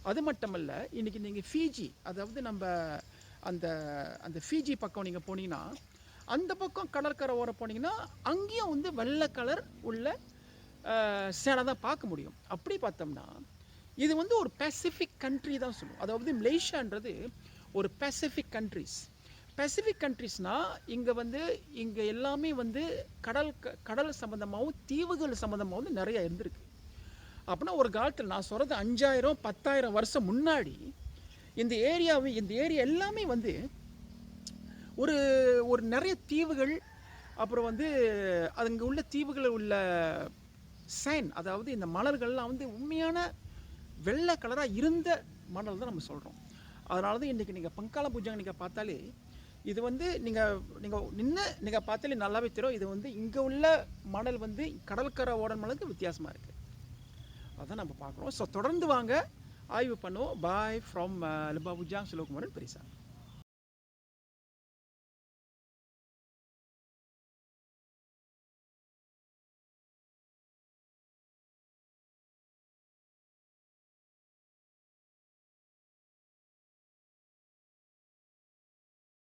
அது மட்டுமல்ல, இன்றைக்கி நீங்கள் ஃபிஜி, அதாவது நம்ம அந்த அந்த ஃபிஜி பக்கம் நீங்கள் போனீங்கன்னா, அந்த பக்கம் கடற்கரை ஓரம் போனீங்கன்னா அங்கேயும் வந்து வெள்ளை கலர் உள்ள சேனை தான் பார்க்க முடியும். அப்படி பார்த்தோம்னா இது வந்து ஒரு பசிபிக் கண்ட்ரி தான் சொல்லுவோம். அதாவது மலேசியான்றது ஒரு பசிபிக் கண்ட்ரிஸ். பசிபிக் கண்ட்ரிஸ்னால் இங்கே எல்லாமே வந்து கடல் சம்மந்தமாகவும் தீவுகள் சம்மந்தமாகவும் நிறையா இருந்திருக்கு. அப்படின்னா ஒரு காலத்தில் நான் சொல்கிறது 5000 10,000 வருஷம் முன்னாடி இந்த ஏரியா எல்லாமே வந்து ஒரு ஒரு நிறைய தீவுகள், அப்புறம் வந்து அங்கே உள்ள தீவுகளில் உள்ள சைன், அதாவது இந்த மணல்கள்லாம் வந்து உண்மையான வெள்ளை கலராக இருந்த மணல் தான் நம்ம சொல்கிறோம். அதனால தான் இன்றைக்கி நீங்கள் பங்காள பூஜாங்க நீங்கள் பார்த்தாலே இது வந்து நீங்கள் பார்த்தாலே நல்லாவே தெரியும். இது வந்து இங்கே உள்ள மணல் வந்து கடற்கரை ஓடன் மணலுக்கு வித்தியாசமாக இருக்குது. அதான் நம்ம பார்க்குறோம். ஸோ தொடர்ந்து வாங்க, ஆய்வு பண்ணுவோம். பாய் ஃப்ரம் லிம்பா பூஜாங், சிலோகுமாரன் பெரிசா.